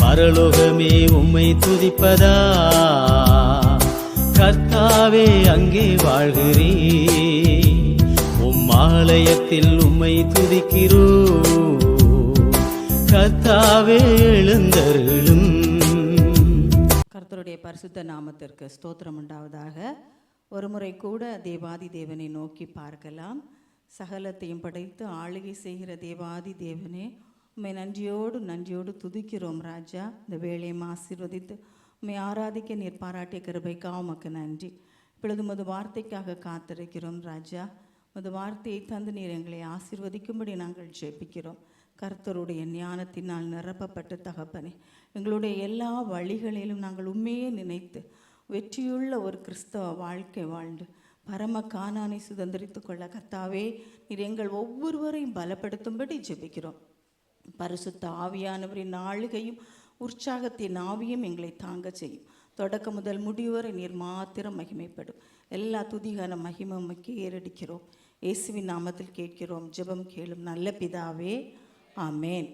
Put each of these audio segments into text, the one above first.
பரலோகமே உம்மை துதிப்பதா, கர்த்தாவே அங்கே வாழ்கிறே, உம் ஆலயத்தில் உம்மை துதிக்கிறோ, கர்த்தாவே எழுந்தருளும். கர்த்தருடைய பரிசுத்த நாமத்திற்கு ஸ்தோத்திரம் உண்டாவதாக. ஒருமுறை கூட தேவாதி தேவனை நோக்கி பார்க்கலாம். சகலத்தையும் படைத்து ஆளுகை செய்கிற தேவாதி தேவனே, உம்மை நன்றியோடு துதிக்கிறோம் ராஜா. இந்த வேலையை ஆசீர்வதித்து உம்மை ஆராதிக்க நீர் பாராட்டிய கிருபைக்காக உமக்கு நன்றி. இப்பொழுது உமது வார்த்தைக்காக காத்திருக்கிறோம் ராஜா. உமது வார்த்தையை தந்து நீர் எங்களை ஆசீர்வதிக்கும்படி நாங்கள் ஜெபிக்கிறோம். கர்த்தருடைய ஞானத்தினால் நிரப்பப்பட்ட தகப்பனே, எங்களுடைய எல்லா வழிகளிலும் நாங்கள் உண்மையே நினைத்து வெற்றியுள்ள ஒரு கிறிஸ்தவ வாழ்க்கை வாழ்ந்து பரம கானானை சுதந்திரித்து கொள்ள கர்த்தாவே நீர் எங்கள் ஒவ்வொருவரையும் பலப்படுத்தும்படி ஜெபிக்கிறோம். பரிசுத்த ஆவியானவரின் ஆளுகையும் உற்சாகத்தின் ஆவியும் எங்களை தாங்க செய்யும். தொடக்க முதல் முடிவரை நீர் மாத்திரம் மகிமைப்படும். எல்லா துதிகான மகிமைக்கு ஏறடிக்கிறோம். இயேசுவின் நாமத்தில் கேட்கிறோம், ஜெபம் கேளும் நல்ல பிதாவே, ஆமேன்.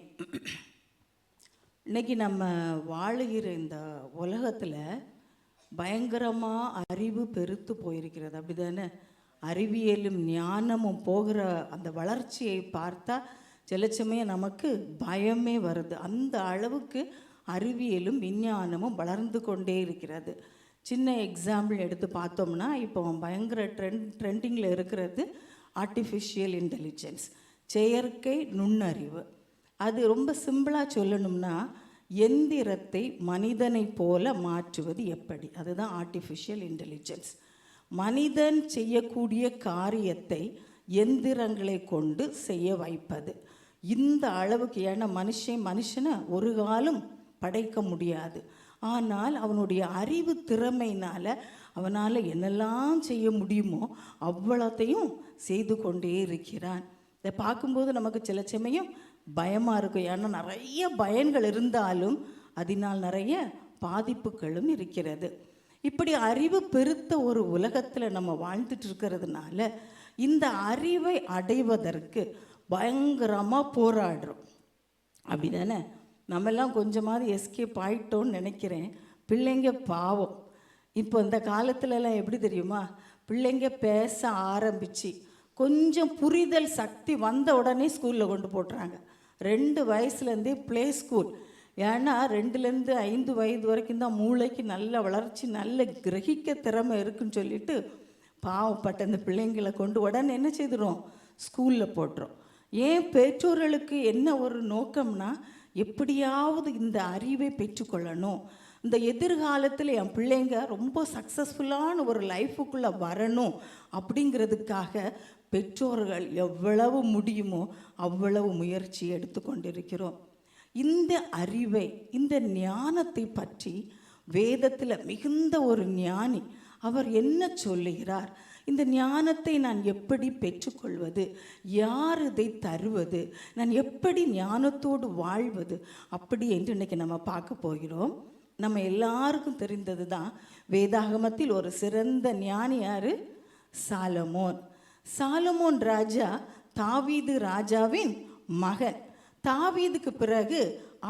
இன்னைக்கு நம்ம வாழுகிற இந்த உலகத்தில் பயங்கரமாக அறிவு பெருத்து போயிருக்கிறது, அப்படி தானே? அறிவியலும் ஞானமும் போகிற அந்த வளர்ச்சியை பார்த்தா சில சமயம் நமக்கு பயமே வருது. அந்த அளவுக்கு அறிவியலும் விஞ்ஞானமும் வளர்ந்து கொண்டே இருக்கிறது. சின்ன எக்ஸாம்பிள் எடுத்து பார்த்தோம்னா, இப்போ பயங்கர ட்ரெண்டிங்கில் இருக்கிறது ஆர்டிஃபிஷியல் இன்டெலிஜென்ஸ், செயற்கை நுண்ணறிவு. அது ரொம்ப சிம்பிளாக சொல்லணும்னா, எந்திரத்தை மனிதனை போல மாற்றுவது எப்படி, அதுதான் ஆர்டிஃபிஷியல் இன்டெலிஜென்ஸ். மனிதன் செய்யக்கூடிய காரியத்தை எந்திரங்களை கொண்டு செய்ய வைப்பது. இந்த அளவுக்கு, ஏன்னா மனுஷனை ஒரு காலம் படைக்க முடியாது. ஆனால் அவனுடைய அறிவு திறமையினால் அவனால் என்னெல்லாம் செய்ய முடியுமோ அவ்வளோத்தையும் செய்து கொண்டே இருக்கிறான். இதை பார்க்கும்போது நமக்கு சில சமயம் பயமாக இருக்கும். ஏன்னா நிறைய பயன்கள் இருந்தாலும் அதனால் நிறைய பாதிப்புகளும் இருக்கிறது. இப்படி அறிவு பெருத்த ஒரு உலகத்தில் நம்ம வாழ்ந்துட்டு இருக்கிறதுனால இந்த அறிவை அடைவதற்கு பயங்கரமாக போராடுறோம், அப்படி தானே? நம்மெல்லாம் கொஞ்சமாவது எஸ்கேப் ஆகிட்டோன்னு நினைக்கிறேன். பிள்ளைங்க பாவம். இப்போ இந்த காலத்துலலாம் எப்படி தெரியுமா, பிள்ளைங்க பேச ஆரம்பித்து கொஞ்சம் புரிதல் சக்தி வந்த உடனே ஸ்கூலில் கொண்டு போட்டுறாங்க. 2 வயசுலேருந்தே ப்ளே ஸ்கூல். ஏன்னா 2லேருந்து 5 வயது வரைக்கும் தான் மூளைக்கு நல்ல வளர்ச்சி, நல்ல கிரகிக்க திறமை இருக்குன்னு சொல்லிட்டு பாவப்பட்ட அந்த பிள்ளைங்களை கொண்டு உடனே என்ன செய்துடும், ஸ்கூலில் போட்டுரும். ஏன் பெற்றோர்களுக்கு என்ன ஒரு நோக்கம்னா, எப்படியாவது இந்த அறிவை பெற்றுக்கொள்ளணும், இந்த எதிர்காலத்தில் என் பிள்ளைங்க ரொம்ப சக்ஸஸ்ஃபுல்லான ஒரு லைஃபுக்குள்ளே வரணும் அப்படிங்கிறதுக்காக பெற்றோர்கள் எவ்வளவு முடியுமோ அவ்வளவு முயற்சி எடுத்துக்கொண்டிருக்கிறோம். இந்த அறிவை, இந்த ஞானத்தை பற்றி வேதத்தில் மிகுந்த ஒரு ஞானி அவர் என்ன சொல்லுகிறார், இந்த ஞானத்தை நான் எப்படி பெற்றுக்கொள்வது, யார் இதை தருவது, நான் எப்படி ஞானத்தோடு வாழ்வது, அப்படி என்று இன்றைக்கி நம்ம பார்க்க போகிறோம். நம்ம எல்லாருக்கும் தெரிந்தது தான், வேதாகமத்தில் ஒரு சிறந்த ஞானி யார்? சாலமோன். சாலமோன் ராஜா தாவீது ராஜாவின் மகன். தாவீதுக்கு பிறகு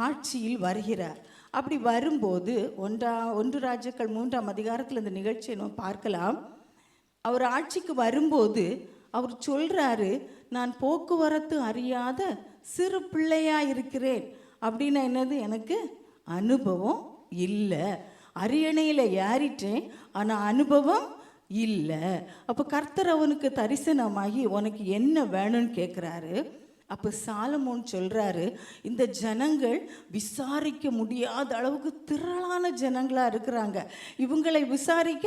ஆட்சியில் வருகிறார். அப்படி வரும்போது 1 ராஜாக்கள் 3ஆம் அதிகாரத்தில் இந்த நிகழ்ச்சியை நம்ம பார்க்கலாம். அவர் ஆட்சிக்கு வரும்போது அவர் சொல்கிறாரு, நான் போக்குவரத்து அறியாத சிறு பிள்ளையாக இருக்கிறேன். அப்படின்னா என்னது, எனக்கு அனுபவம் இல்லை, அரியணையில் ஏறிட்டேன் ஆனால் அனுபவம் இல்லை. அப்போ கர்த்தர் அவனுக்கு தரிசனமாகி உனக்கு என்ன வேணும்னு கேட்குறாரு. அப்போ சாலமோன் சொல்கிறாரு, இந்த ஜனங்கள் விசாரிக்க முடியாத அளவுக்கு திரளான ஜனங்களாக இருக்கிறாங்க, இவங்களை விசாரிக்க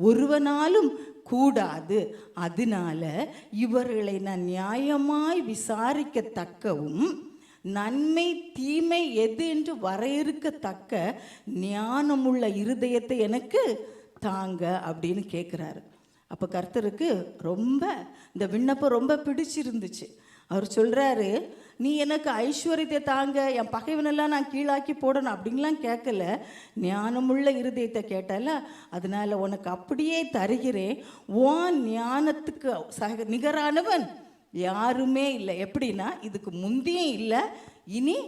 ஒருவனாலும் கூடாது, அதனால இவர்களை நான் நியாயமாய் விசாரிக்கத்தக்கவும் நன்மை தீமை எது என்று வரையறுக்கத்தக்க ஞானமுள்ள இருதயத்தை எனக்கு தாங்க அப்படின்னு கேட்குறாரு. அப்போ கர்த்தருக்கு ரொம்ப இந்த விண்ணப்பம் ரொம்ப பிடிச்சிருந்துச்சு. அவர் சொல்கிறாரு, நீ எனக்கு ஐஸ்வர்யத்தை தாங்க, என் பகைவனெல்லாம் நான் கீழாக்கி போடணும் அப்படின்லாம் கேட்கல, ஞானமுள்ள இருதயத்தை கேட்டால, அதனால் உனக்கு அப்படியே தருகிறேன், உன் ஞானத்துக்கு நிகரானவன் யாருமே இல்லை. எப்படின்னா, இதுக்கு முந்தியும் இல்லை, இனி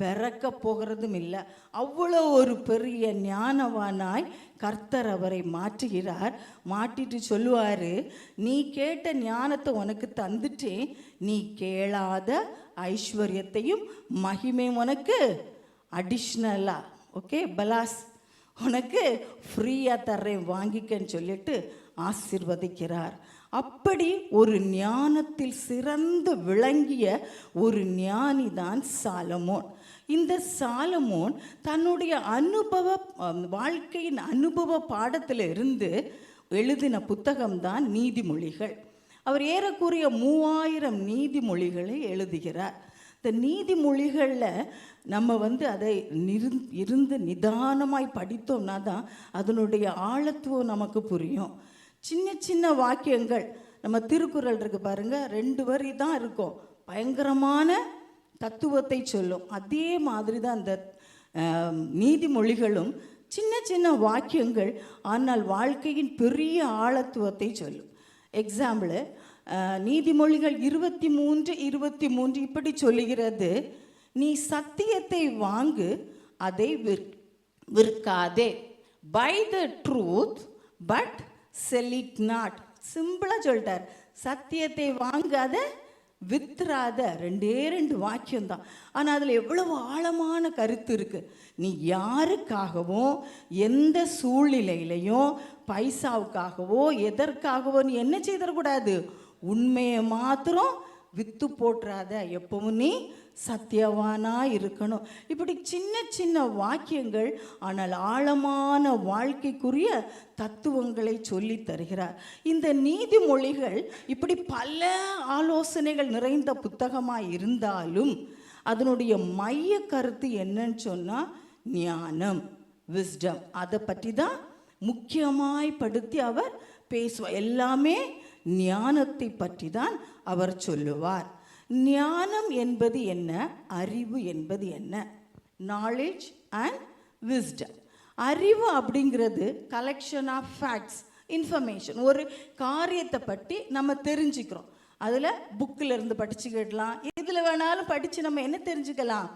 பிறக்க போகிறதும் இல்லை. அவ்வளோ ஒரு பெரிய ஞானவானாய் கர்த்தர் அவரை மாற்றுகிறார். மாட்டிட்டு சொல்லுவார், நீ கேட்ட ஞானத்தை உனக்கு தந்துட்டேன், நீ கேளாத ஐஸ்வர்யத்தையும் மகிமையும் உனக்கு அடிஷ்னலா, ஓகே பலாஸ், உனக்கு ஃப்ரீயாக தர்றேன், வாங்கிக்கன்னு சொல்லிட்டு ஆசீர்வதிக்கிறார். அப்படி ஒரு ஞானத்தில் சிறந்து விளங்கிய ஒரு ஞானி தான் சாலமோன். இந்த சாலமோன் தன்னுடைய வாழ்க்கையின் அனுபவ பாடத்தில் இருந்து எழுதின புத்தகம்தான் நீதிமொழிகள். அவர் ஏறக்குறைய 3000 நீதிமொழிகளை எழுதுகிறார். இந்த நீதிமொழிகளில் நம்ம அதை இருந்து நிதானமாய் படித்தோம்னா தான் அதனுடைய ஆழத்துவம் நமக்கு புரியும். சின்ன சின்ன வாக்கியங்கள், நம்ம திருக்குறள் இருக்கு பாருங்க, 2 வரி தான் இருக்கும், பயங்கரமான தத்துவத்தை சொல்லும். அதே மாதிரி தான் இந்த நீதிமொழிகளும் சின்ன சின்ன வாக்கியங்கள், ஆனால் வாழ்க்கையின் பெரிய ஆழத்துவத்தை சொல்லும். எக்ஸாம்பிள், நீதிமொழிகள் 23:23 இப்படி சொல்லுகிறது, நீ சத்தியத்தை வாங்கு, அதை விற்காதே. Buy the truth but sell it not. சிம்பிளாக சொல்லிட்டார், சத்தியத்தை வாங்காத, வித்துறாத. 2 வாக்கியம்தான், ஆனால் அதில் எவ்வளவு ஆழமான கருத்து இருக்குது. நீ யாருக்காகவும் எந்த சூழ்நிலையிலையும் பைசாவுக்காகவோ எதற்காகவோ நீ என்ன செய்திடக்கூடாது, உண்மையை மாத்திரம் வித்து போட்டுறாத, எப்பவும் நீ சத்தியவானா இருக்கணும். இப்படி சின்ன சின்ன வாக்கியங்கள், ஆனால் ஆழமான வாழ்க்கைக்குரிய தத்துவங்களை சொல்லி தருகிறார். இந்த நீதிமொழிகள் இப்படி பல ஆலோசனைகள் நிறைந்த புத்தகமாக இருந்தாலும் அதனுடைய மைய கருத்து என்னன்னு சொன்னால் ஞானம், விஸ்டம். அதை பற்றி தான் முக்கியமாய் படுத்தி அவர் பேசுவார். எல்லாமே ஞானத்தை பற்றி தான் அவர் சொல்லுவார். ஞானம் என்பது என்ன, அறிவு என்பது என்ன? Knowledge and wisdom. அறிவு அப்படிங்கிறது கலெக்ஷன் ஆஃப் ஃபேக்ட்ஸ், இன்ஃபர்மேஷன். ஒரு காரியத்தை பற்றி நம்ம தெரிஞ்சுக்கிறோம். அதில் புக்கில் இருந்து படிச்சுக்கிடலாம், இதில் வேணாலும் படித்து நம்ம என்ன தெரிஞ்சுக்கலாம்,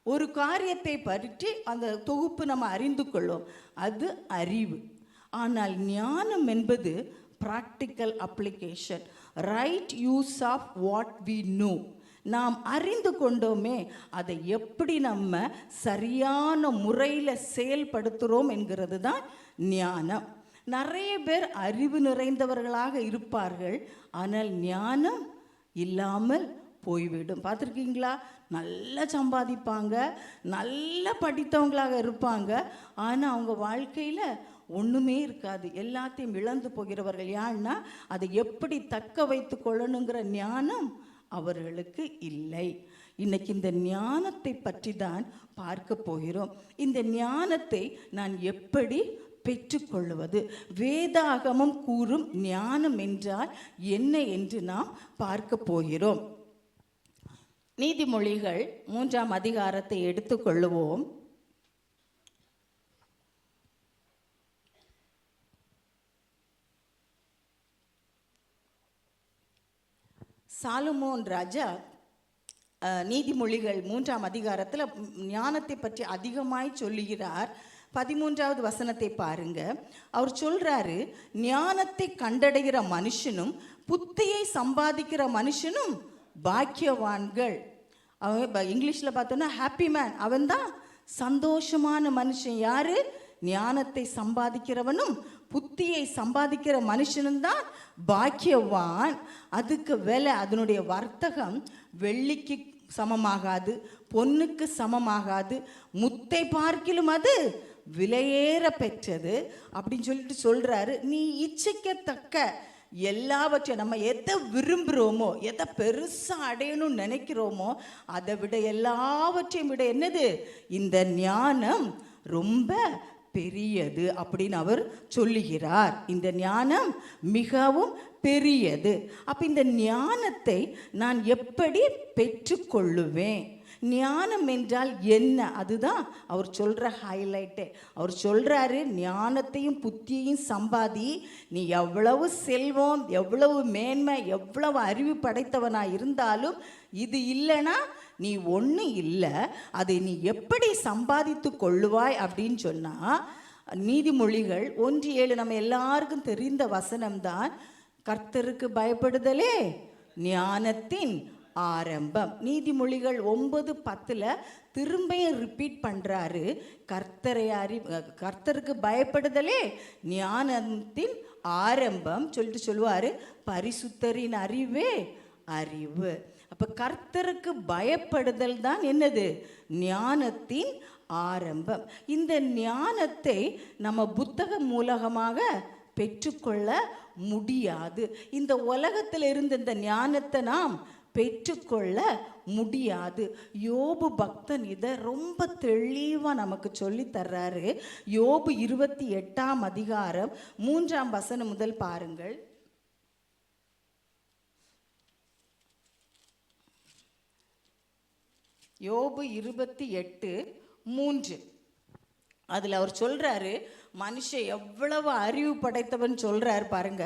ஒரு காரியத்தை பற்றி அந்த தொகுப்பு நம்ம அறிந்து கொள்ளும், அது அறிவு. ஆனால் ஞானம் என்பது practical application, right use of what we know. நாம் அறிந்து கொண்டோமே, அதை எப்படி நம்ம சரியான முறையில் செயல்படுத்துகிறோம் என்கிறது தான் ஞானம். நிறைய பேர் அறிவு நிறைந்தவர்களாக இருப்பார்கள், ஆனால் ஞானம் இல்லாமல் போய்விடும். பார்த்துருக்கீங்களா? நல்லா சம்பாதிப்பாங்க, நல்லா படித்தவங்களாக இருப்பாங்க, ஆனால் அவங்க வாழ்க்கையில் ஒன்றுமே இருக்காது, எல்லாத்தையும் இழந்து போகிறவர்கள். ஏன்னா அதை எப்படி தக்க வைத்து கொள்ளணுங்கிற ஞானம் அவர்களுக்கு இல்லை. இன்னைக்கு இந்த ஞானத்தை பற்றி தான் பார்க்க போகிறோம். இந்த ஞானத்தை நான் எப்படி பெற்றுக்கொள்வது, வேதாகமம் கூறும் ஞானம் என்றால் என்ன என்று நாம் பார்க்க போகிறோம். நீதிமொழிகள் 3ஆம் அதிகாரத்தை எடுத்துக்கொள்ளுவோம். சாலமோன் ராஜா நீதிமொழிகள் 3ஆம் அதிகாரத்தில் ஞானத்தை பற்றி அதிகமாய் சொல்லுகிறார். 13வது வசனத்தை பாருங்க. அவர் சொல்றாரு, ஞானத்தை கண்டடைகிற மனுஷனும் புத்தியை சம்பாதிக்கிற மனுஷனும் பாக்கியவான்கள். அவன் இங்கிலீஷில் பார்த்தோன்னா ஹாப்பி மேன், அவன் தான் சந்தோஷமான மனுஷன். யாரு? ஞானத்தை சம்பாதிக்கிறவனும் புத்தியை சம்பாதிக்கிற மனுஷனும் தான் பாக்கியவான். அதுக்கு விலை, அதனுடைய வர்த்தகம் வெள்ளிக்கு சமமாகாது, பொன்னுக்கு சமமாகாது, முத்தை பார்க்கிலும் அது விலையேற பெற்றது அப்படின்னு சொல்லிட்டு சொல்றாரு. நீ இச்சிக்கத்தக்க எல்லாவற்றையும், நம்ம எதை விரும்புகிறோமோ, எதை பெருசாக அடையணும்னு நினைக்கிறோமோ, அதை விட எல்லாவற்றையும் விட என்னது, இந்த ஞானம் ரொம்ப பெரியது அப்படின்னு அவர் சொல்லுகிறார். இந்த ஞானம் மிகவும் பெரியது. அப்போ இந்த ஞானத்தை நான் எப்படி பெற்றுக்கொள்ளுவேன்? ஞானம் என்றால் என்ன? அதுதான் அவர் சொல்கிற ஹைலைட்டு. அவர் சொல்கிறாரு, ஞானத்தையும் புத்தியையும் சம்பாதி. நீ எவ்வளவு செல்வம், எவ்வளவு மேன்மை, எவ்வளவு அறிவு படைத்தவனாக இருந்தாலும் இது இல்லைன்னா நீ ஒன்றும் இல்லை, அதை நீ எப்படி சம்பாதித்து கொள்ளுவாய் அப்படின்னு சொன்னால், நீதிமொழிகள் 1:7 நம்ம எல்லாருக்கும் தெரிந்த வசனம்தான். கர்த்தருக்கு பயப்படுதலே ஞானத்தின் ஆரம்பம். நீதிமொழிகள் 9:10 திரும்பியும் ரிப்பீட் பண்ணுறாரு. கர்த்தருக்கு பயப்படுதலே ஞானத்தின் ஆரம்பம் சொல்லுவார். பரிசுத்தரின் அறிவே அறிவு. அப்போ கர்த்தருக்கு பயப்படுதல் தான் என்னது? ஞானத்தின் ஆரம்பம். இந்த ஞானத்தை நம்ம புத்தகம் மூலமாக பெற்றுக்கொள்ள முடியாது. இந்த உலகத்தில் இருந்த இந்த ஞானத்தை நாம் பெற்றுக்கொள்ள முடியாது. யோபு பக்தன் இதை ரொம்ப தெளிவாக நமக்கு சொல்லி தர்றாரு. யோபு 28ஆம் அதிகாரம் 3ஆம் வசனம் முதல் பாருங்கள். யோபு 28:3 அதில் அவர் சொல்றாரு, மனுஷன் எவ்வளவு அறிவு படைத்தவன் சொல்றார் பாருங்க.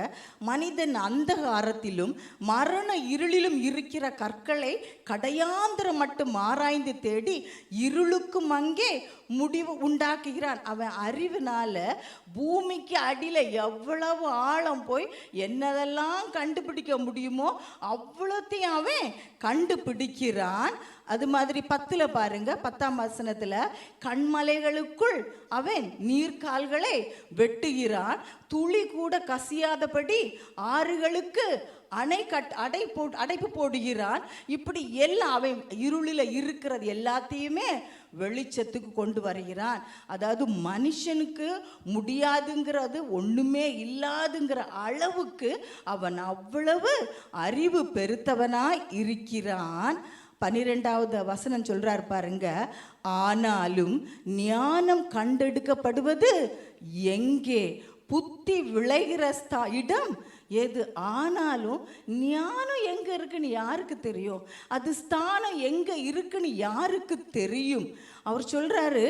மனிதன் அந்தகாரத்திலும் மரண இருளிலும் இருக்கிற கற்களை கடையாந்திரம் மட்டும் ஆராய்ந்து தேடி இருளுக்கும் அங்கே முடிவு உண்டாக்குகிறான். அவன் அறிவினால பூமிக்கு அடியில் எவ்வளவு ஆழம் போய் என்னதெல்லாம் கண்டுபிடிக்க முடியுமோ அவ்வளோத்தையும் அவன் கண்டுபிடிக்கிறான். அது மாதிரி 10 பாருங்க, 10ஆம் வசனத்தில் கண்மலைகளுக்குள் அவன் நீர்கால்களை வெட்டுகிறான், துளி கூட கசியாதபடி ஆறுகளுக்கு அடைப்பு போடுகிறான். இப்படி எல்லாம் அவன் இருளில் இருக்கிறது எல்லாத்தையுமே வெளிச்சத்துக்கு கொண்டு வருகிறான். அதாவது மனுஷனுக்கு முடியாதுங்கிறது ஒன்றுமே இல்லாதுங்கிற அளவுக்கு அவன் அவ்வளவு அறிவு பெருத்தவனாய் இருக்கிறான். 12வது வசனம் சொல்றார் பாருங்க, ஆனாலும் ஞானம் கண்டெடுக்கப்படுவது எங்கே? புத்தி விளைகிற இடம் எது? ஆனாலும் ஞானம் எங்கே இருக்குன்னு யாருக்கு தெரியும்? அது ஸ்தானம் எங்கே இருக்குன்னு யாருக்கு தெரியும்? அவர் சொல்கிறாரு,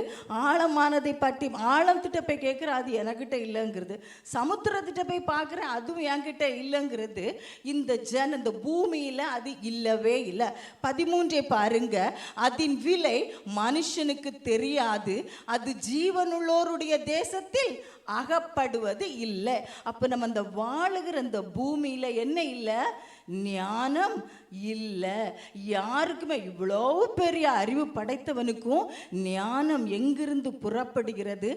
ஆழமானதை பற்றி ஆழத்திட்ட போய் கேட்குற அது என்கிட்ட இல்லைங்கிறது, சமுத்திரத்திட்ட போய் பார்க்குறேன் அதுவும் என்கிட்ட இல்லைங்கிறது. இந்த பூமியில் அது இல்லவே இல்லை. 13 பாருங்க, அதன் விலை மனுஷனுக்கு தெரியாது, அது ஜீவனுள்ளோருடைய தேசத்தில் அகப்படுவது இல்லை. அப்போ நம்ம அந்த வாழுகிற இந்த பூமியில் என்ன இல்லை? ஞானம் இல்லை. யாருக்குமே இவ்வளோ பெரிய அறிவு படைத்தவனுக்கும் ஞானம் எங்கிருந்து புறப்படுகிறது,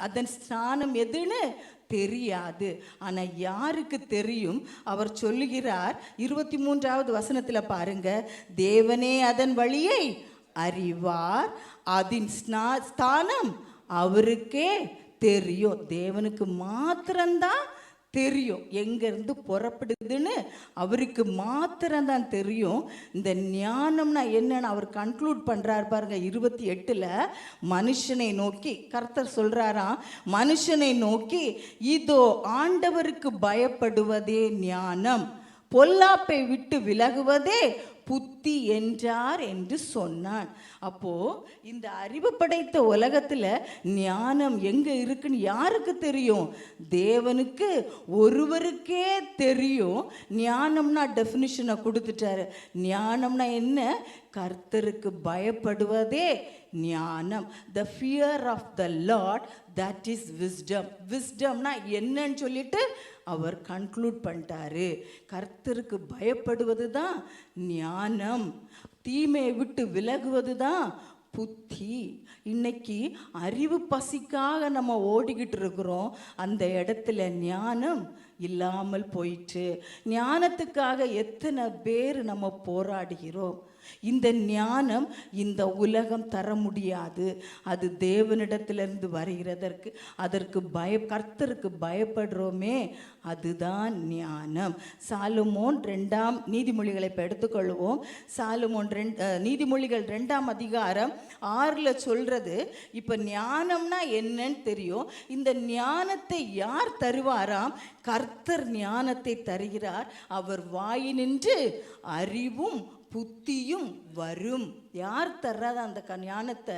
அதன் ஸ்தானம் எதுன்னு தெரியாது. ஆனால் யாருக்கு தெரியும்? அவர் சொல்லுகிறார் 23வது வசனத்தில் பாருங்க, தேவனே அதன் வழியை அறிவார், அதன் ஸ்தானம் அவருக்கே தெரியும். தேவனுக்கு மாத்திரம்தான் தெரியும் எங்கேருந்து புறப்படுதுன்னு, அவருக்கு மாத்திரம்தான் தெரியும். இந்த ஞானம்னா என்னன்னு அவர் கன்க்ளூட் பண்ணுறார் பாருங்க. 28 மனுஷனை நோக்கி கர்த்தர் சொல்கிறாராம், மனுஷனை நோக்கி இதோ ஆண்டவருக்கு பயப்படுவதே ஞானம், பொல்லாப்பை விட்டு விலகுவதே புத்தி என்றார் என்று சொன்னான். அப்போ இந்த அறிவு படைத்த உலகத்தில் ஞானம் எங்கே இருக்குன்னு யாருக்கு தெரியும்? தேவனுக்கு ஒருவருக்கே தெரியும். ஞானம்னா டெஃபினிஷனை கொடுத்துட்டாரு. ஞானம்னா என்ன? கர்த்தருக்கு பயப்படுவதே ஞானம். The fear of the Lord, that is wisdom. விஸ்டம்னா என்னன்னு சொல்லிட்டு அவர் கன்க்ளூட் பண்ணிட்டாரு. கர்த்தருக்கு பயப்படுவது தான் ஞானம், தீமையை விட்டு விலகுவது தான் புத்தி. இன்னைக்கு அறிவு பசிக்காக நம்ம ஓடிக்கிட்டு இருக்கிறோம். அந்த இடத்துல ஞானம் இல்லாமல் போயிட்டு, ஞானத்துக்காக எத்தனை பேர் நம்ம போராடுகிறோம். இந்த ஞானம் இந்த உலகம் தர முடியாது. அது தேவனிடத்திலிருந்து வருகிறதற்கு, அதற்கு கர்த்தருக்கு பயப்படுறோமே, அதுதான் ஞானம். சாலமோன் 2ஆம் நீதிமொழிகளை இப்போ எடுத்துக்கொள்வோம். சாலமோன் நீதிமொழிகள் 2ஆம் அதிகாரம் 6 சொல்றது, இப்போ ஞானம்னா என்னன்னு தெரியும். இந்த ஞானத்தை யார் தருவாராம்? கர்த்தர் ஞானத்தை தருகிறார். அவர் வாயினின்று அறிவும் புத்தியும் வரும். யார் தர்றாத அந்த ஞானத்தை?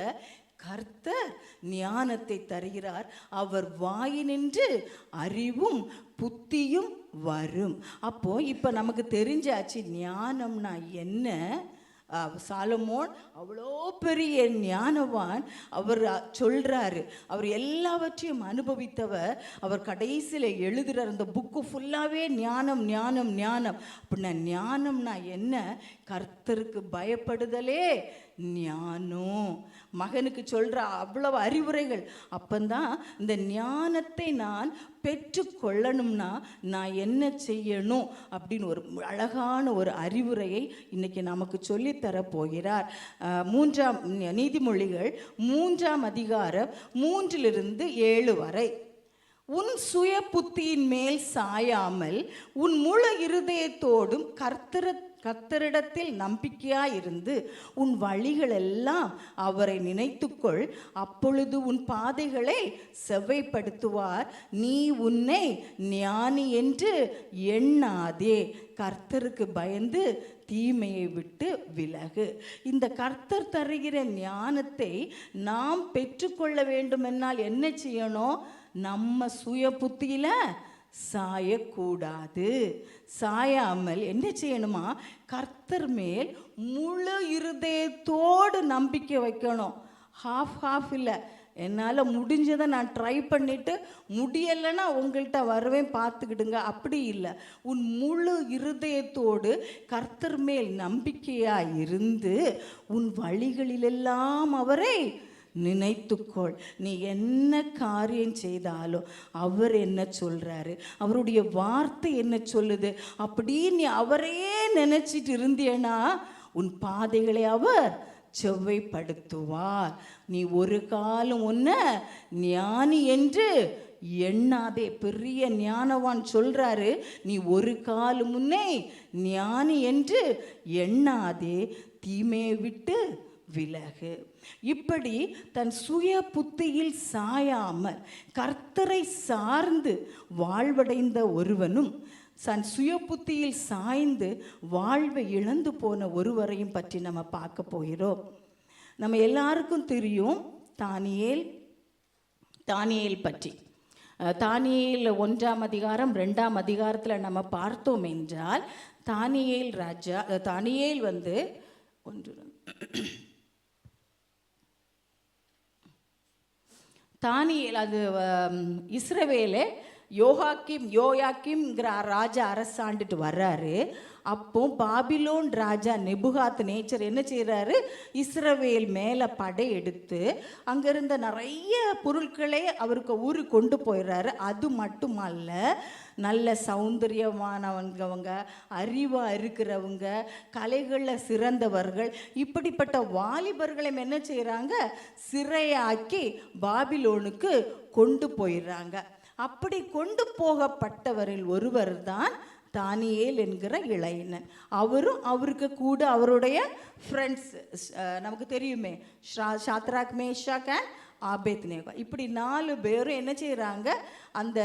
கர்த்தர் ஞானத்தை தருகிறார். அவர் வாயினின்று அறிவும் புத்தியும் வரும். அப்போ இப்போ நமக்கு தெரிஞ்சாச்சு ஞானம்னா என்ன, சாலமோன் அவ்வளோ பெரிய ஞானவான். அவர் சொல்கிறாரு, அவர் எல்லாவற்றையும் அனுபவித்தவர். அவர் கடைசியில் எழுதுகிற அந்த புக்கு ஃபுல்லாகவே ஞானம் ஞானம் ஞானம். அப்படின்னா ஞானம்னா என்ன? கர்த்தருக்கு பயப்படுதலே ஞானம். மகனுக்கு சொல்கிற அவ்வளவு அறிவுரைகள். அப்பந்தான் இந்த ஞானத்தை நான் பெற்றுக்கொள்ளணும்னா நான் என்ன செய்யணும் அப்படின்னு ஒரு அழகான ஒரு அறிவுரையை இன்னைக்கு நமக்கு சொல்லித்தர போகிறார். 3ஆம் நீதிமொழிகள் 3ஆம் அதிகாரம் 3-7 வரை. உன் சுய புத்தியின் மேல் சாயாமல் உன் முழு இருதயத்தோடும் கர்த்தரிடத்தில் நம்பிக்கையாயிருந்து உன் வழிகளெல்லாம் அவரை நினைத்துக்கொள். அப்பொழுது உன் பாதைகளை செவ்வைப்படுத்துவார். நீ உன்னை ஞானி என்று எண்ணாதே. கர்த்தருக்கு பயந்து தீமையை விட்டு விலகு. இந்த கர்த்தர் தருகிற ஞானத்தை நாம் பெற்றுக்கொள்ள வேண்டுமென்னால் என்ன செய்யணும்? நம்ம சுய புத்தியில சாயக்கூடாது. சாயாமல் என்ன செய்யணுமா? கர்த்தர் மேல் முழு இருதயத்தோடு நம்பிக்கை வைக்கணும். ஹாஃப் இல்லை. என்னால் முடிஞ்சதை நான் ட்ரை பண்ணிவிட்டு முடியலைன்னா உங்கள்கிட்ட வருவேன், பார்த்துக்கிடுங்க, அப்படி இல்லை. உன் முழு இருதயத்தோடு கர்த்தர் மேல் நம்பிக்கையாக இருந்து உன் வழிகளிலெல்லாம் அவரை நினைத்துக்கொள். நீ என்ன காரியம் செய்தாலும் அவர் என்ன சொல்கிறாரு, அவருடைய வார்த்தை என்ன சொல்லுது, அப்படி நீ அவரையே நினச்சிட்டு இருந்தேன்னா உன் பாதைகளை அவர் செவ்வைப்படுத்துவார். நீ ஒரு காலம் உன்ன ஞானி என்று எண்ணாதே. பெரிய ஞானவான் சொல்றாரு, நீ ஒரு காலம் முன்னே ஞானி என்று எண்ணாதே, தீமையை விட்டு விலகு. இப்படி தன் சுய புத்தியில் சாயாமல் கர்த்தரை சார்ந்து வாழ்வடைந்த ஒருவனும் தன் சுய புத்தியில் சாய்ந்து வாழ்வை இழந்து போன ஒருவரையும் பற்றி நம்ம பார்க்க போகிறோம். நம்ம எல்லாருக்கும் தெரியும் தானியேல் பற்றி. தானியேல் 1ஆம் அதிகாரம் 2ஆம் அதிகாரத்தில் நம்ம பார்த்தோம் என்றால் தானியேல் வந்து தானியேல் அது இஸ்ரவேலே யோயாக்கிம்ங்கிற ராஜா அரசாண்டுட்டு வர்றாரு. அப்போ பாபிலோன் ராஜா நெபுகாத் நேச்சர் என்ன செய்கிறாரு? இஸ்ரவேல் மேலே படை எடுத்து அங்கிருந்த நிறைய பொருட்களை அவருக்கு ஊருக்கு கொண்டு போயிடுறாரு. அது மட்டுமல்ல, நல்ல சௌந்தரியமானவங்க, அறிவாக இருக்கிறவங்க, கலைகளில் சிறந்தவர்கள், இப்படிப்பட்ட வாலிபர்களை என்ன செய்கிறாங்க? சிறையாக்கி பாபிலோனுக்கு கொண்டு போயிடுறாங்க. அப்படி கொண்டு போகப்பட்டவரில் ஒருவர் தான் தானியேல் என்கிற இளைஞன். அவருக்கு கூட அவருடைய ஃப்ரெண்ட்ஸ் நமக்கு தெரியுமே, ஷாத்ராக், மேஷாக் அண்ட் ஆபேத்நேகோ, இப்படி 4 பேரும் என்ன செய்கிறாங்க? அந்த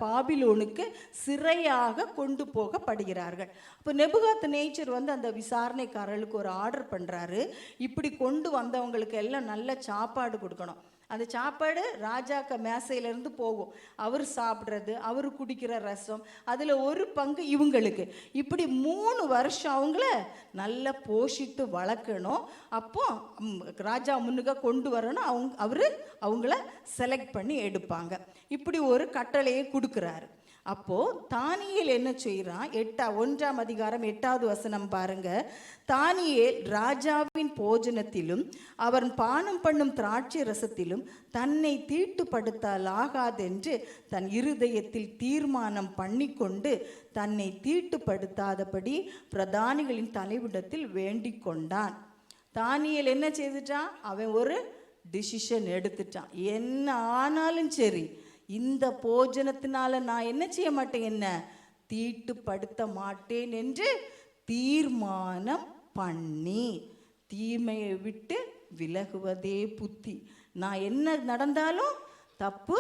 பாபிலோனுக்கு சிறையாக கொண்டு போகப்படுகிறார்கள். இப்போ நெபுகாத் நேச்சர் வந்து அந்த விசாரணைக்காரர்களுக்கு ஒரு ஆர்டர் பண்ணுறாரு. இப்படி கொண்டு வந்தவங்களுக்கு எல்லாம் நல்ல சாப்பாடு கொடுக்கணும். அந்த சாப்பாடு ராஜாக்க மேசையிலேருந்து போகும். அவர் சாப்பிட்றது, அவர் குடிக்கிற ரசம், அதில் ஒரு பங்கு இவங்களுக்கு. இப்படி 3 வருஷம் அவங்கள நல்லா போஷித்து வளர்க்கணும். அப்போ ராஜா முன்னுக்க கொண்டு வரணும். அவங்கள செலக்ட் பண்ணி எடுப்பாங்க. இப்படி ஒரு கட்டளையை கொடுக்குறாரு. அப்போது தானியேல் என்ன செய்கிறான்? 1ஆம் அதிகாரம் 8வது வசனம் பாருங்க. தானியேல் ராஜாவின் போஜனத்திலும் அவன் பானம் பண்ணும் திராட்சை ரசத்திலும் தன்னை தீட்டுப்படுத்தலாகாதென்று தன் இருதயத்தில் தீர்மானம் பண்ணிக்கொண்டு தன்னை தீட்டுப்படுத்தாதபடி பிரதானிகளின் தலைவிடத்தில் வேண்டிக் கொண்டான். தானியேல் என்ன செய்துட்டான்? அவன் ஒரு டிசிஷன் எடுத்துட்டான். என்ன ஆனாலும் சரி, இந்த போஜனத்தினால நான் என்ன செய்ய மாட்டேன், என்ன தீட்டுப்படுத்த மாட்டேன் என்று தீர்மானம் பண்ணி தீமையை விட்டு விலகுவதே புத்தி. நான் என்ன நடந்தாலும் தப்பு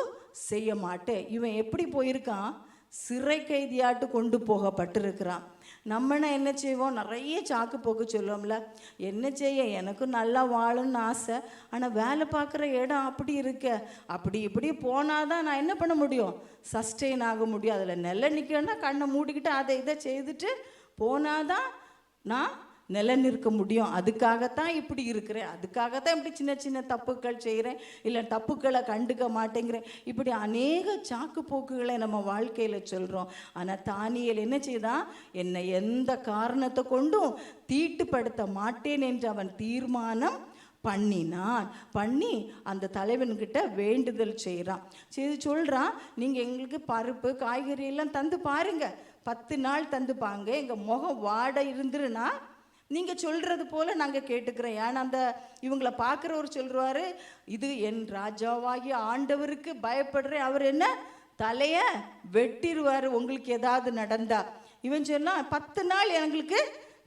செய்ய மாட்டேன். இவன் எப்படி போயிருக்கான்? சிறை கைதியாட்டு கொண்டு போகப்பட்டிருக்கிறான். நம்மனா என்ன செய்வோம்? நிறைய சாக்கு போக்கு சொல்லுவோம்ல, என்ன செய்ய, எனக்கும் நல்லா வாழணும்னு ஆசை, ஆனால் வேலை பார்க்குற இடம் அப்படி இருக்க, அப்படி இப்படி போனாதான் நான் என்ன பண்ண முடியும்? சஸ்டெயின் ஆக முடியும். அதில் நெல்ல நிற்கணும்னா கண்ணை மூடிக்கிட்டு அதை இதை செய்துட்டு போனாதான் நான் நிலைநிற்க முடியும். அதுக்காகத்தான் இப்படி இருக்கிறேன், அதுக்காகத்தான் இப்படி சின்ன சின்ன தப்புக்கள் செய்கிறேன், இல்லை தப்புக்களை கண்டுக்க மாட்டேங்கிறேன், இப்படி அநேக சாக்கு போக்குகளை நம்ம வாழ்க்கையில் சொல்கிறோம். ஆனால் தானியேல் என்ன செய்தான்? என்னை எந்த காரணத்தை கொண்டும் தீட்டுப்படுத்த மாட்டேன் என்று அவன் தீர்மானம் பண்ணி அந்த தலைவன்கிட்ட வேண்டுதல் செய்கிறான். சரி சொல்கிறான், நீங்கள் எங்களுக்கு பருப்பு காய்கறி எல்லாம் தந்து பாருங்க, 10 நாள் தந்து பாங்க, எங்கள் முகம் வாட இருந்துருன்னா நீங்கள் சொல்கிறது போல் நாங்கள் கேட்டுக்கிறோம். ஏன்னா அந்த இவங்களை பார்க்குறவர் சொல்கிறாரு, இது என் ராஜாவாகிய ஆண்டவருக்கு பயப்படுறேன், அவர் என்ன தலையை வெட்டிடுவார் உங்களுக்கு ஏதாவது நடந்தா. இவன் சொன்னால் 10 நாள் எங்களுக்கு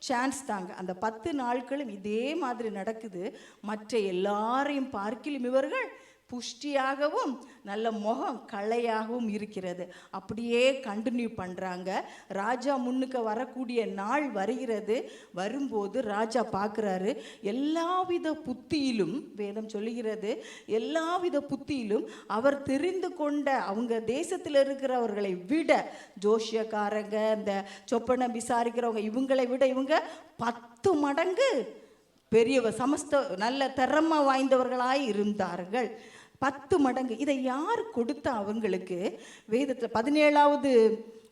சான்ஸ் தாங்க. அந்த 10 நாட்களும் இதே மாதிரி நடக்குது. மற்ற எல்லாரையும் பார்க்கிலும் இவர்கள் புஷ்டியாகவும் நல்ல முகம் களையாகவும் இருக்கிறது. அப்படியே கண்டினியூ பண்ணுறாங்க. ராஜா முன்னுக்கு வரக்கூடிய நாள் வருகிறது. வரும்போது ராஜா பார்க்குறாரு, எல்லாவித புத்தியிலும், வேதம் சொல்லுகிறது, எல்லாவித புத்தியிலும் அவர் தெரிந்து கொண்ட அவங்க தேசத்தில் இருக்கிறவர்களை விட, ஜோஷியக்காரங்க, இந்த சொப்பனை விசாரிக்கிறவங்க, இவங்களை விட இவங்க 10 மடங்கு சமஸ்த நல்ல திறமை வாய்ந்தவர்களாய் இருந்தார்கள். 10 மடங்கு. இதை யார் கொடுத்தா அவங்களுக்கு? வேதத்தில் 17வது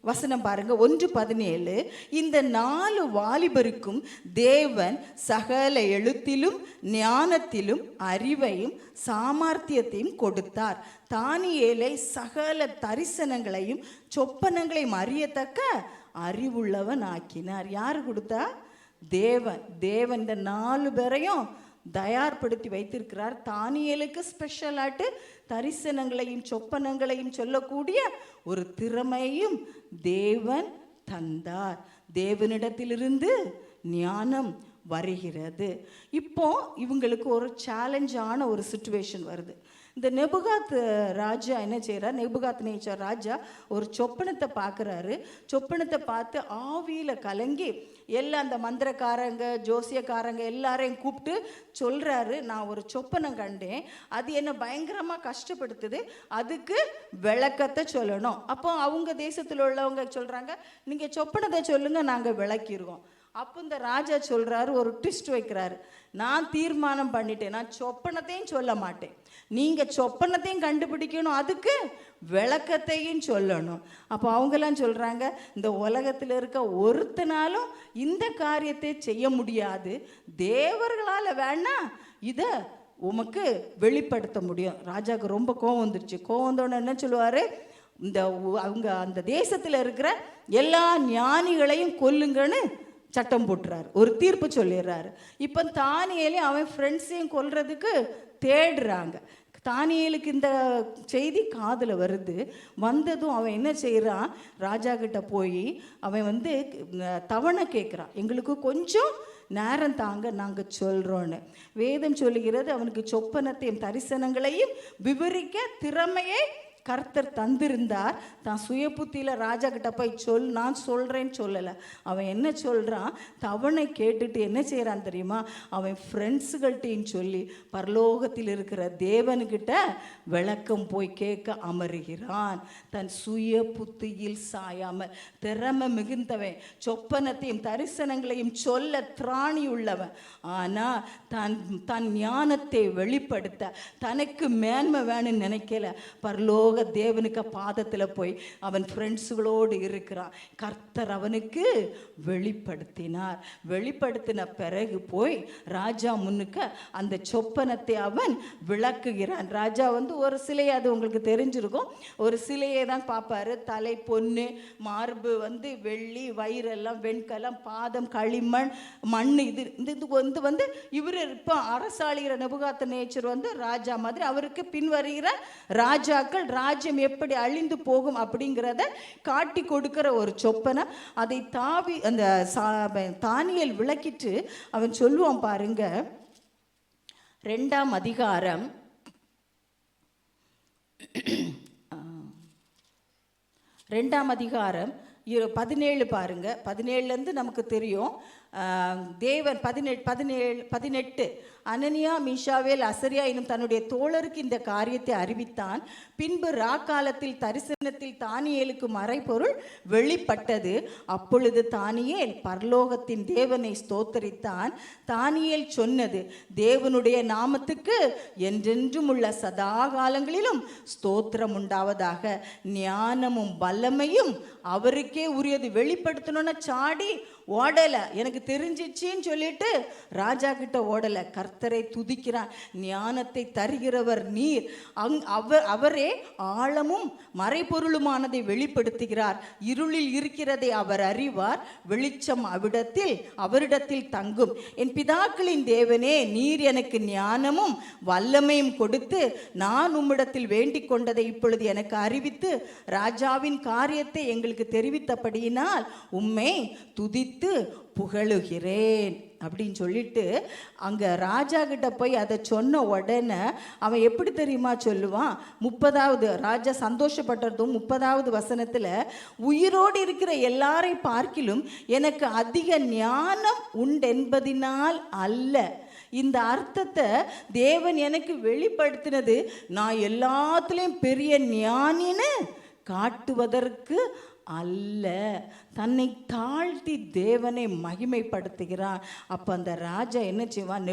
வசனம் பாருங்க, 1:17. இந்த 4 வாலிபருக்கும் தேவன் சகல எழுத்திலும் ஞானத்திலும் அறிவையும் சாமர்த்தியத்தையும் கொடுத்தார். தானியேலை சகல தரிசனங்களையும் சொப்பனங்களையும் அறியத்தக்க அறிவுள்ளவன் ஆக்கினார். யார் கொடுத்தா? தேவன் இந்த 4 பேரையும் தயார்படுத்தி வைத்திருக்கிறார். தானியேலுக்கு ஸ்பெஷலாட்டு தரிசனங்களையும் சொப்பனங்களையும் சொல்லக்கூடிய ஒரு திறமையும் தேவன் தந்தார். தேவனிடத்திலிருந்து ஞானம் வருகிறது. இப்போ இவங்களுக்கு ஒரு சேலஞ்சான ஒரு சிச்சுவேஷன் வருது. இந்த நெபுகாத் ராஜா என்ன செய்கிறார்? நெபுகாத் நேச்சர் ராஜா ஒரு சொப்பனத்தை பார்க்குறாரு. சொப்பனத்தை பார்த்து ஆவியில் கலங்கி எல்லாம் அந்த மந்திரக்காரங்க ஜோசியக்காரங்க எல்லாரையும் கூப்பிட்டு சொல்கிறாரு, நான் ஒரு சொப்பனம் கண்டேன், அது என்ன பயங்கரமாக கஷ்டப்படுத்துது, அதுக்கு விளக்கத்தை சொல்லணும். அப்போ அவங்க தேசத்தில் உள்ளவங்க சொல்கிறாங்க, நீங்கள் சொப்பனத்தை சொல்லுங்கள், நாங்கள் விளக்கிடுவோம். அப்போ இந்த ராஜா சொல்கிறாரு, ஒரு ட்விஸ்ட் வைக்கிறாரு, நான் தீர்மானம் பண்ணிட்டேன், நான் சொப்பனத்தையும் சொல்ல மாட்டேன், நீங்கள் சொப்பனத்தையும் கண்டுபிடிக்கணும், அதுக்கு விளக்கத்தையும் சொல்லணும். அப்போ அவங்கெல்லாம் சொல்கிறாங்க, இந்த உலகத்தில் இருக்க ஒருத்தனாலும் இந்த காரியத்தை செய்ய முடியாது, தேவர்களால் வேணா இதை உமக்கு வெளிப்படுத்த முடியும். ராஜாவுக்கு ரொம்ப கோவம் வந்துருச்சு. கோவம் வந்தோடனே என்ன சொல்லுவார்? அவங்க அந்த தேசத்தில் இருக்கிற எல்லா ஞானிகளையும் கொல்லுங்கன்னு சட்டம் போட்டுறாரு, ஒரு தீர்ப்பு சொல்லிடுறாரு. இப்போ தானியேலையும் அவன் ஃப்ரெண்ட்ஸையும் கொல்றதுக்கு தேடுறாங்க. தானியேலுக்கு இந்த செய்தி காதில் வருது. வந்ததும் அவன் என்ன செய்கிறான்? ராஜா கிட்ட போய் அவன் தவணை கேட்குறான், எங்களுக்கு கொஞ்சம் நேரம் தாங்க, நாங்கள் சொல்கிறோன்னு. வேதம் சொல்லுகிறது, அவனுக்கு சொப்பனத்தையும் தரிசனங்களையும் விவரிக்க திறமையை கர்த்தர் தந்திருந்தார். தான் சுய புத்தியில் ராஜா கிட்ட போய் நான் சொல்கிறேன்னு சொல்லலை. அவன் என்ன சொல்கிறான்? தவணை கேட்டுட்டு என்ன செய்கிறான் தெரியுமா? அவன் ஃப்ரெண்ட்ஸுகள்கிட்டையும் சொல்லி பரலோகத்தில் இருக்கிற தேவனுக்கிட்ட விளக்கம் போய் கேட்க அமருகிறான். தன் சுய புத்தியில் சாயாமல், திறமை மிகுந்தவன், சொப்பனத்தையும் தரிசனங்களையும் சொல்ல திராணி உள்ளவன். ஆனால் தன் ஞானத்தை வெளிப்படுத்த தனக்கு மேன்மை வேணும்னு நினைக்கல. பரலோக தேவனுக்கு பாதத்தில் போய் அவன் ஃப்ரெண்ட்ஸுகளோடு இருக்கிறான். கர்த்தர் அவனுக்கு வெளிப்படுத்தினார். வெளிப்படுத்தின பிறகு போய் ராஜா முன்னுக்க அந்த சொப்பனத்தை அவன் விளக்குகிறான். ராஜா ஒரு சிலையை, அது உங்களுக்கு தெரிஞ்சிருக்கும், ஒரு சிலையை தான் பார்ப்பாரு. தலை பொண்ணு, மார்பு வெள்ளி, வயிறெல்லாம் வெண்கலம், பாதம் களிமண், மண். இது இவர் இப்போ அரசாளுகிற நெபுகாத் நேச்சர் ராஜா மாதிரி, அவருக்கு பின்வருகிற ராஜாக்கள் ராஜ்யம் எப்படி அழிந்து போகும் அப்படிங்கிறத காட்டி கொடுக்கிற ஒரு சொப்பனை. அதை அந்த தானியேல் விளக்கிட்டு அவன் சொல்லுவான் பாருங்க, 2ஆம் அதிகாரம் 17 பாருங்க. 17லேருந்து நமக்கு தெரியும். தேவன் 18 அனனியா, மீஷாவேல், அசரியா எனும் தன்னுடைய தோழருக்கு இந்த காரியத்தை அறிவித்தான். பின்பு ராக்காலத்தில் தரிசனத்தில் தானியேலுக்கு மறைபொருள் வெளிப்பட்டது. அப்பொழுது தானியேல் பரலோகத்தின் தேவனை ஸ்தோத்தரித்தான். தானியேல் சொன்னது, தேவனுடைய நாமத்துக்கு என்றென்றும் உள்ள சதா காலங்களிலும் ஸ்தோத்திரம் உண்டாவதாக. ஞானமும் வல்லமையும் அவருக்கே உரியது. வெளிப்படுத்தணும்னா சாடி ஓடலை, எனக்கு தெரிஞ்சிச்சின்னு சொல்லிட்டு ராஜா கிட்ட ஓடலை, கர்த்தரை துதிக்கிறான். ஞானத்தை தருகிறவர் நீர். அவரே ஆழமும் மறைபொருளுமானதை வெளிப்படுத்துகிறார். இருளில் இருக்கிறதை அவர் அறிவார், வெளிச்சம் அவரிடத்தில் தங்கும். என் பிதாக்களின் தேவனே, நீர் எனக்கு ஞானமும் வல்லமையும் கொடுத்து நான் உம்மிடத்தில் வேண்டிக் கொண்டதை இப்பொழுது எனக்கு அறிவித்து ராஜாவின் காரியத்தை எங்களுக்கு தெரிவித்தபடியினால் உம்மை துதித்து புகழுகிறேன் அப்படின்னு சொல்லிட்டு அங்கே ராஜா கிட்ட போய் அதை சொன்ன உடனே அவன் எப்படி தெரியுமா சொல்லுவான்? 30வது ராஜா சந்தோஷப்பட்டதும் 30வது வசனத்தில், உயிரோடு இருக்கிற எல்லாரை பார்க்கிலும் எனக்கு அதிக ஞானம் உண்டென்பதினால் அல்ல. இந்த அர்த்தத்தை தேவன் எனக்கு வெளிப்படுத்தினது நான் எல்லாத்துலேயும் பெரிய ஞானின்னு காட்டுவதற்கு அல்ல. தன்னை தாழ்த்தி தேவனை மகிமைப்படுத்துகிறான். அப்போ அந்த ராஜா என்ன செய்வான்?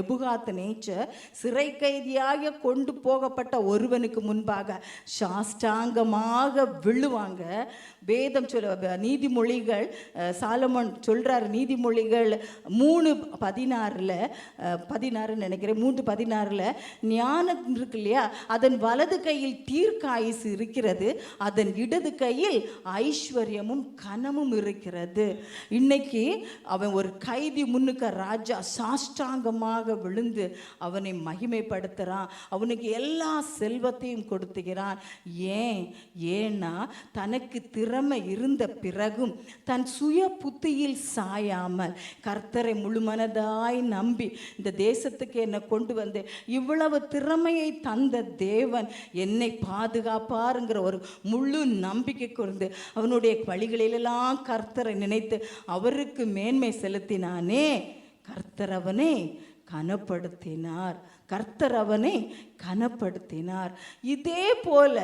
நேச்சர் சிறை கைதியாக கொண்டு போகப்பட்ட ஒருவனுக்கு முன்பாக சாஷ்டாங்கமாக விழுவாங்க. வேதம் நீதிமொழிகள் சாலமோன் சொல்கிறார், நீதிமொழிகள் 3:16 நினைக்கிறேன், 3:16 ஞானம் இருக்கு இல்லையா, அதன் வலது கையில் தீர்க்காயுசு இருக்கிறது, அதன் இடது கையில் ஐஸ்வர்யமும் கனமும் இருக்கிறது. இன்னைக்கு அவன் ஒரு கைதி முன்னுக்கு ராஜா சாஷ்டாங்கமாக விழுந்து அவனை மகிமைப்படுத்துறான். அவனுக்கு எல்லா செல்வத்தையும் கொடுத்துகிறான். ஏன்னா தனக்கு திறமை இருந்த பிறகும் தன் சுய புத்தியில் சாயாமல் கர்த்தரை முழுமனதாய் நம்பி இந்த தேசத்துக்கு என்னை கொண்டு வந்து இவ்வளவு திறமையை தந்த தேவன் என்னை பாதுகாப்பாருங்கிற ஒரு முழு நம்பிக்கை கொண்டு அவனுடைய வழிகளிலெல்லாம் கர்த்தரை நினைத்து அவருக்கு மேன்மை செலுத்தினானே, கர்த்தர் அவனை கனப்படுத்தினார். இதே போல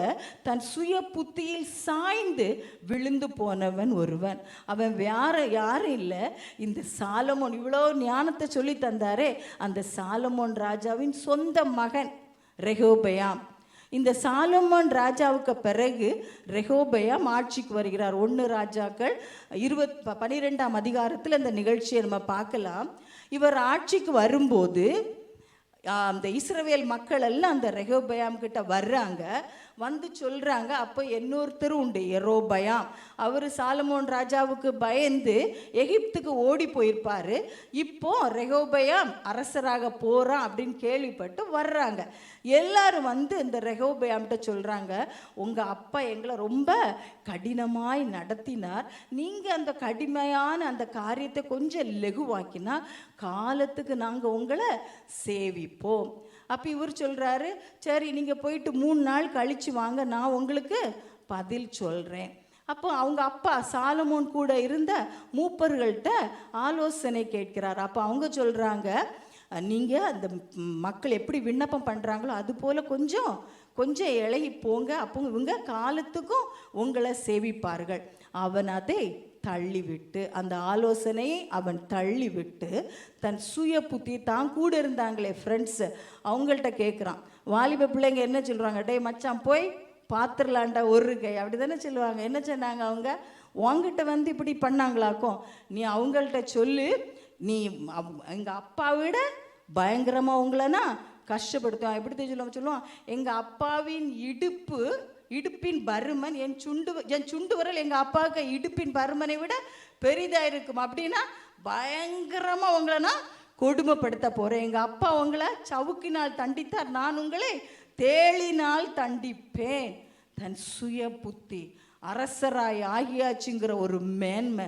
தன் சுய புத்தியில் சாய்ந்து விழுந்து போனவன் ஒருவன். அவன் யாரும் இல்லை, இந்த சாலமோன். இவ்வளோ ஞானத்தை சொல்லி தந்தாரே, அந்த சாலமோன் ராஜாவின் சொந்த மகன் ரெகோபெயாம். இந்த சாலமோன் ராஜாவுக்கு பிறகு ரெகோபெயாம் ஆட்சிக்கு வருகிறார். 1 ராஜாக்கள் 12ஆம் அதிகாரத்தில் இந்த நிகழ்ச்சியை நம்ம பார்க்கலாம். இவர் ஆட்சிக்கு வரும்போது அந்த இஸ்ரவேல் மக்கள் எல்லாம் அந்த ரெகோபெயாம் கிட்ட வர்றாங்க, வந்து சொல்கிறாங்க. அப்போ இன்னொருத்தர் உண்டு, யெரொபெயாம். அவர் சாலமோன் ராஜாவுக்கு பயந்து எகிப்துக்கு ஓடி போயிருப்பார். இப்போ ரெகோபெயாம் அரசராக போகிறான் அப்படின்னு கேள்விப்பட்டு வர்றாங்க. எல்லாரும் வந்து இந்த ரெகோபெயாம்கிட்ட சொல்கிறாங்க, உங்கள் அப்பா எங்களை ரொம்ப கடினமாய் நடத்தினார், நீங்கள் அந்த கடுமையான அந்த காரியத்தை கொஞ்சம் லெகுவாக்கினா காலத்துக்கு நாங்கள் உங்களை சேவிப்போம். அப்போ இவர் சொல்கிறாரு, சரி நீங்கள் போயிட்டு 3 நாள் கழித்து வாங்க, நான் உங்களுக்கு பதில் சொல்கிறேன். அப்போ அவங்க அப்பா சாலமோன் கூட இருந்த மூப்பர்கள்ட்ட ஆலோசனை கேட்கிறார். அப்போ அவங்க சொல்கிறாங்க, நீங்கள் அந்த மக்கள் எப்படி விண்ணப்பம் பண்ணுறாங்களோ அது போல் கொஞ்சம் இலகி போங்க, அப்போ இவங்க காலத்துக்கும் உங்களை சேவிப்பார்கள். அவன் அதை தள்ளிவிட்டு, அந்த ஆலோசனையை அவன் தள்ளிவிட்டு தன் சுய புத்தி தான் கூட இருந்தாங்களே ஃப்ரெண்ட்ஸு அவங்கள்ட்ட கேட்குறான். வாலிப பிள்ளைங்க என்ன சொல்கிறாங்க, டே மச்சான் போய் பார்த்துடலான்டா ஒரு கை, அப்படி தானே சொல்லுவாங்க. என்ன சொன்னாங்க அவங்க, உங்ககிட்ட வந்து இப்படி பண்ணாங்களாக்கும், நீ அவங்கள்ட்ட சொல்லு, நீ எங்கள் அப்பாவிட பயங்கரமாக உங்களனா கஷ்டப்படுத்துவான். எப்படி சொல்லுவான், எங்கள் அப்பாவின் இடுப்பின் பருமன் என் சுண்டு வரல் எங்கள் அப்பாவுக்கு இடுப்பின் பருமனை விட பெரிதாக இருக்கும். அப்படின்னா பயங்கரமாக உங்களை நான் கொடுமைப்படுத்த போகிறேன். எங்கள் அப்பா உங்களை சவுக்கினால் தண்டித்தார், நான் உங்களை தேளினால் தண்டிப்பேன். தன் சுய புத்தி அரசராய் ஆகியாச்சுங்கிற ஒரு மேன்மை.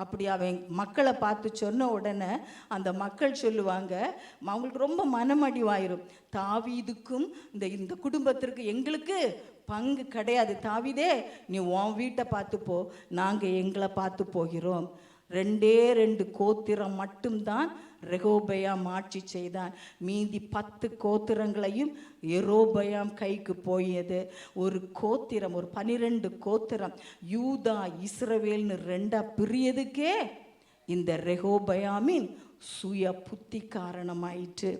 அப்படி அவன் மக்களை பார்த்து சொன்ன உடனே அந்த மக்கள் சொல்லுவாங்க, அவங்களுக்கு ரொம்ப மனமடிவாயிரும், தாவீதுக்கும் இந்த குடும்பத்திற்கு எங்களுக்கு பங்கு கிடையாது. தாவீதே நீ உன் வீட்டை பார்த்து போ, நாங்கள் எங்களை பார்த்து போகிறோம். 2 கோத்திரம் மட்டும்தான் ரெகோபயாம் ஆட்சி செய்தான். மீதி 10 கோத்திரங்களையும் எரோபயாம் கைக்கு போயது. ஒரு கோத்திரம், ஒரு 12 கோத்திரம் யூதா இஸ்ரவேல்னு 2 பிரியதுக்கே இந்த ரெகோபயாமின் சுய புத்தி காரணமாயிற்று.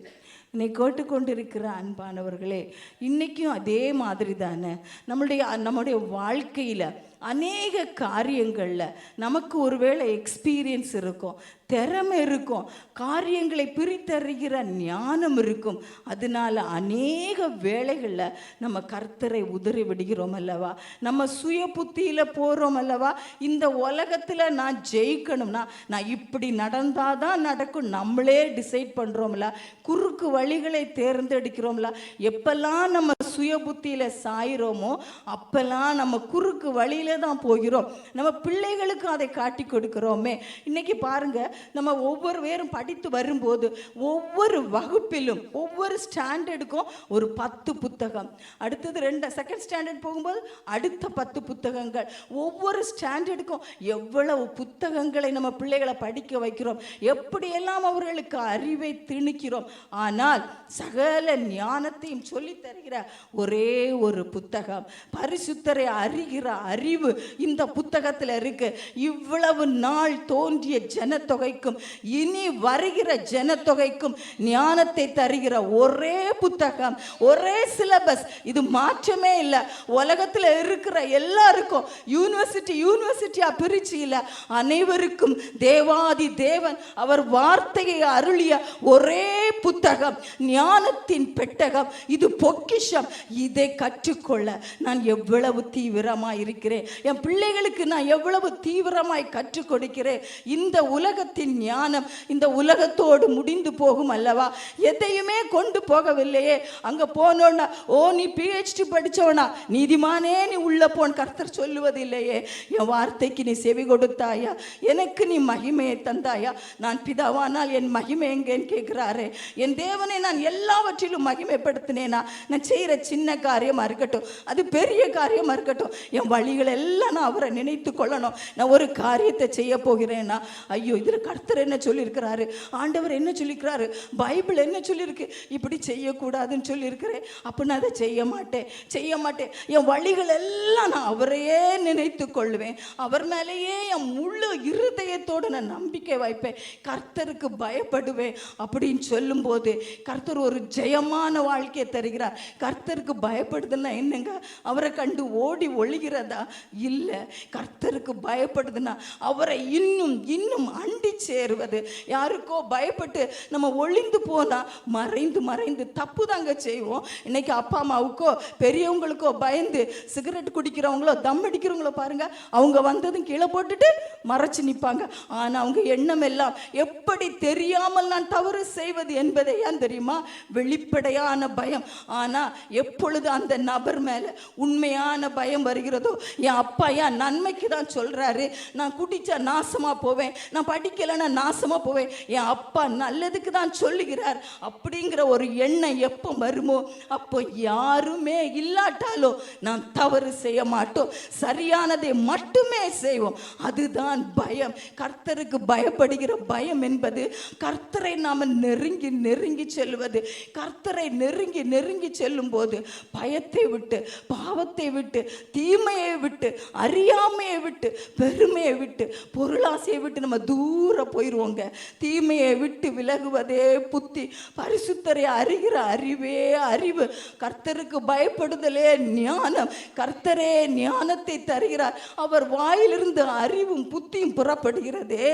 என்னை கேட்டுக்கொண்டிருக்கிற அன்பானவர்களே, இன்னைக்கும் அதே மாதிரி தானே நம்முடைய வாழ்க்கையில் அநேக காரியங்களில் நமக்கு ஒருவேளை எக்ஸ்பீரியன்ஸ் இருக்கும், திறமை இருக்கும், காரியங்களை பிரித்தறிகிற ஞானம் இருக்கும். அதனால அநேக வேளைகளில் நம்ம கர்த்தரை உதறி விடுகிறோம் அல்லவா, நம்ம சுய புத்தியில் போகிறோம் அல்லவா. இந்த உலகத்தில் நான் ஜெயிக்கணும்னா நான் இப்படி நடந்தாதான் நடக்கும் நம்மளே டிசைட் பண்ணுறோம்ல, குறுக்கு வழிகளை தேர்ந்தெடுக்கிறோம்ல. எப்பெல்லாம் நம்ம சுய புத்தியில் சாயிரோமோ அப்பெல்லாம் நம்ம குறுக்கு வழியில் தான் போகிறோம். நம்ம பிள்ளைகளுக்கு அதை காட்டி கொடுக்கிறோமே. இன்னைக்கு பாருங்க, நம்ம ஒவ்வொரு பேரும் படித்து வரும்போது ஒவ்வொரு வகுப்பிலும் ஒவ்வொரு ஸ்டாண்டர்டுக்கும் ஒரு 10 புத்தகம், அடுத்தது செகண்ட் ஸ்டாண்டர்ட் போகும்போது அடுத்த 10 புத்தகங்கள், ஒவ்வொரு ஸ்டாண்டர்டுக்கும் எவ்வளவு புத்தகங்களை நம்ம பிள்ளைகளை படிக்க வைக்கிறோம், எப்படியெல்லாம் அவர்களுக்கு அறிவை திணிக்கிறோம். ஆனால் சகல ஞானத்தையும் சொல்லி தருகிற ஒரே ஒரு புத்தகம், பரிசுத்தரை அறிகிற அறிவு இந்த புத்தகத்தில் இருக்கு. இவ்வளவு நாள் தோன்றிய ஜனத்தொகைக்கும் இனி வருகிற ஜனத்தொகைக்கும் ஞானத்தை தருகிற ஒரே புத்தகம், ஒரே சிலபஸ். இது மாற்றமே இல்லை. உலகத்தில் இருக்கிற எல்லாருக்கும் யூனிவர்சிட்டியா பிரிச்சு இல்லை, அனைவருக்கும் தேவாதி தேவன் அவர் வார்த்தையை அருளிய ஒரே புத்தகம், ஞானத்தின் பெட்டகம். இது பொக்கிஷம். இதை கற்றுக்கொள்ள நான் எவ்வளவு தீவிரமாக இருக்கிறேன், என் பிள்ளைகளுக்கு நான் எவ்வளவு தீவிரமாய் கற்றுக் கொடுக்கிறேன். இந்த உலகத்தின் ஞானம் இந்த உலகத்தோடு முடிந்து போகும் அல்லவா, எதையுமே கொண்டு போகவில்லையே. அங்க போனோன்னா ஓ நீ PhD படிச்சவனா, நீதிமானே நீ உள்ள போன் கர்த்தர் சொல்லுவது இல்லையே. என் வார்த்தைக்கு நீ செவி கொடுத்தாயா, எனக்கு நீ மகிமையை தந்தாயா, நான் பிதாவானால் என் மகிமை எங்கேன்னு கேட்கிறாரே. என் தேவனை நான் எல்லாவற்றிலும் மகிமைப்படுத்தினேனா, நான் செய்கிற சின்ன காரியமா இருக்கட்டும், அது பெரிய காரியமா இருக்கட்டும், என் வழிகளை எல்லாம் நான் அவரை நினைத்து கொள்ளணும். நான் ஒரு காரியத்தை செய்ய போகிறேன்னா, ஐயோ இதில் கர்த்தர் என்ன சொல்லியிருக்கிறாரு, ஆண்டவர் என்ன சொல்லியிருக்கிறாரு, பைபிள் என்ன சொல்லியிருக்கு, இப்படி செய்யக்கூடாதுன்னு சொல்லியிருக்கிறேன், அப்போ நான் அதை செய்ய மாட்டேன். என் வழிகள் எல்லாம் நான் அவரையே நினைத்து கொள்வேன், அவர் மேலேயே என் முழு இருதயத்தோடு நான் நம்பிக்கை வைப்பேன், கர்த்தருக்கு பயப்படுவேன். அப்படின்னு சொல்லும்போது கர்த்தர் ஒரு ஜெயமான வாழ்க்கையை தருகிறார். கர்த்தருக்கு பயப்படுதுன்னா என்னங்க, அவரை கண்டு ஓடி ஒழிகிறதா இல்லை. கர்த்தருக்கு பயப்படுதுன்னா அவரை இன்னும் இன்னும் அண்டி சேருவது. யாருக்கோ பயப்பட்டு நம்ம ஒளிந்து போனா மறைந்து தப்பு தாங்க செய்வோம். இன்னைக்கு அப்பா அம்மாவுக்கோ பெரியவங்களுக்கோ பயந்து சிகரெட் குடிக்கிறவங்களோ தம் அடிக்கிறவங்களோ பாருங்க, அவங்க வந்ததும் கீழே போட்டுட்டு மறைச்சு நிற்பாங்க. ஆனால் அவங்க எண்ணம் எல்லாம் எப்படி தெரியாமல் நான் தவறு செய்வது என்பதை ஏன் தெரியுமா, வெளிப்படையான பயம். ஆனால் எப்பொழுது அந்த நபர் மேலே உண்மையான பயம் வருகிறதோ, என் அப்பா என் நன்மைக்கு தான் சொல்றாரு, நான் குடிச்சா நாசமா போவேன், நான் படிக்கலைன்னா நாசமா போவேன், என் அப்பா நல்லதுக்கு தான் சொல்லுகிறார் அப்படிங்கிற ஒரு எண்ணம் எப்போ வருமோ அப்போ யாருமே இல்லாட்டாலும் நான் தவறு செய்ய மாட்டோம், சரியானதை மட்டுமே செய்வோம். அதுதான் பயம். கர்த்தருக்கு பயப்படுகிற பயம் என்பது கர்த்தரை நாம் நெருங்கி நெருங்கி செல்வது. கர்த்தரை நெருங்கி நெருங்கி செல்லும் போது பயத்தை விட்டு, பாவத்தை விட்டு, தீமையை விட்டு, அறியாமையை விட்டு, பெருமையை விட்டு, பொருளாசையை விட்டு நம்ம தூரம் போயிடுவோங்க. தீமையை விட்டு விலகுவதே புத்தி. பரிசுத்தரை அறிகிற அறிவே அறிவு. கர்த்தருக்கு பயப்படுதலே ஞானம். கர்த்தரே ஞானத்தை தருகிறார். அவர் வாயிலிருந்து அறிவும் புத்தியும் புறப்படுகிறதே.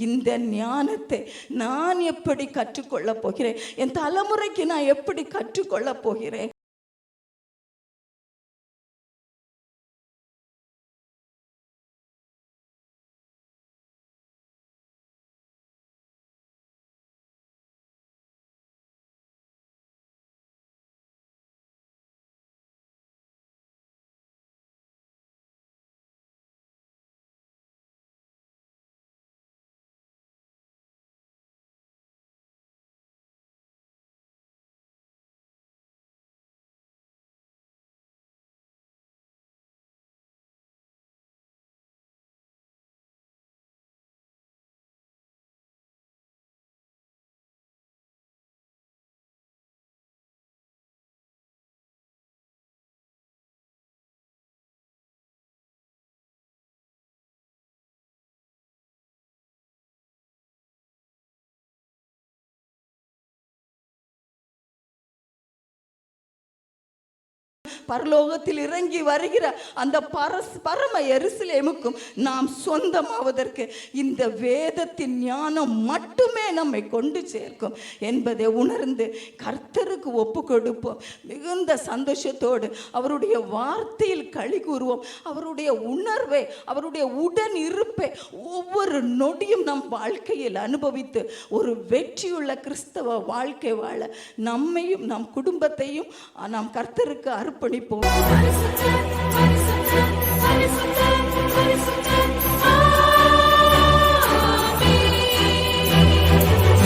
இந்த ஞானத்தை நான் எப்படி கற்றுக்கொள்ளப் போகிறேன், என் தலைமுறைக்கு நான் எப்படி கற்றுக்கொள்ளப் போகிறேன்? பரலோகத்தில் இறங்கி வருகிற அந்த பரம எருசலேமுக்கும் நாம் சொந்தமாவதற்கு இந்த வேதத்தின் ஞானம் மட்டுமே நம்மை கொண்டு சேர்க்கும் என்பதை உணர்ந்து கர்த்தருக்கு ஒப்பு கொடுப்போம். மிகுந்த சந்தோஷத்தோடு அவருடைய வார்த்தையில் களி கூறுவோம். அவருடைய உணர்வை, அவருடைய உடன் இருப்பை ஒவ்வொரு நொடியும் நம் வாழ்க்கையில் அனுபவித்து ஒரு வெற்றியுள்ள கிறிஸ்தவ வாழ்க்கை வாழ நம்மையும் நம் குடும்பத்தையும் நாம் கர்த்தருக்கு அர்ப்பணிப்போம்.